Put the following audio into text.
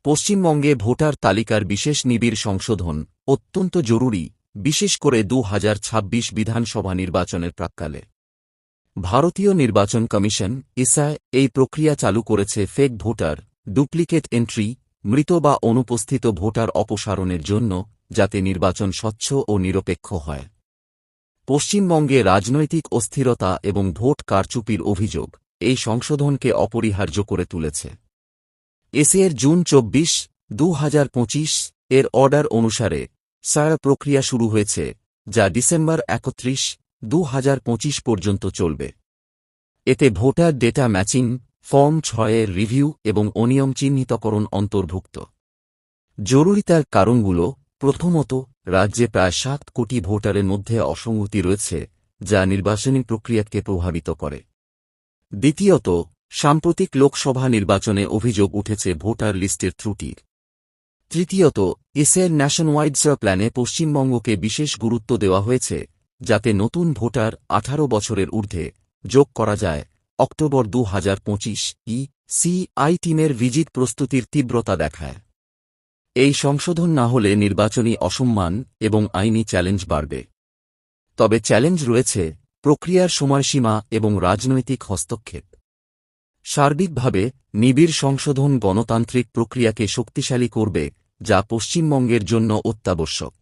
পশ্চিমবঙ্গে ভোটার তালিকার বিশেষ নিবিড় সংশোধন অত্যন্ত জরুরি, বিশেষ করে 2026 বিধানসভা নির্বাচনের প্রাক্কালে। ভারতীয় নির্বাচন কমিশন ইসআই এই প্রক্রিয়া চালু করেছে ফেক ভোটার, ডুপ্লিকেট এন্ট্রি, মৃত বা অনুপস্থিত ভোটার অপসারণের জন্য, যাতে নির্বাচন স্বচ্ছ ও নিরপেক্ষ হয়। পশ্চিমবঙ্গে রাজনৈতিক অস্থিরতা এবং ভোট কারচুপির অভিযোগ এই সংশোধনকে অপরিহার্য করে তুলেছে। এর জুন 24, 2025 এর অর্ডার অনুসারে সারা প্রক্রিয়া শুরু হয়েছে, যা ডিসেম্বর 31, 2025 পর্যন্ত চলবে। এতে ভোটার ডেটা ম্যাচিং, ফর্ম 6 এর রিভিউ এবং অনিয়ম চিহ্নিতকরণ অন্তর্ভুক্ত। জরুরিতার কারণগুলো: প্রথমত, রাজ্যে প্রায় 7 কোটি ভোটারের মধ্যে অসঙ্গতি রয়েছে, যা নির্বাচনী প্রক্রিয়াকে প্রভাবিত করে। দ্বিতীয়ত, সাম্প্রতিক লোকসভা নির্বাচনে অভিযোগ উঠেছে ভোটার লিস্টের ত্রুটির। তৃতীয়ত, এর ন্যাশনওয়াইড সার্চ প্ল্যানে পশ্চিমবঙ্গকে বিশেষ গুরুত্ব দেওয়া হয়েছে, যাতে নতুন ভোটার 18 বছরের ঊর্ধ্বে যোগ করা যায়। অক্টোবর 2025 সিআই টিমের ভিজিট প্রস্তুতির তীব্রতা দেখায়। এই সংশোধন না হলে নির্বাচনী অসম্মান এবং আইনি চ্যালেঞ্জ বাড়বে। তবে চ্যালেঞ্জ রয়েছে প্রক্রিয়ার সময়সীমা এবং রাজনৈতিক হস্তক্ষেপ। সার্বিকভাবে নিবিড় সংশোধন গণতান্ত্রিক প্রক্রিয়াকে শক্তিশালী করবে, যা পশ্চিমবঙ্গের জন্য অত্যাবশ্যক।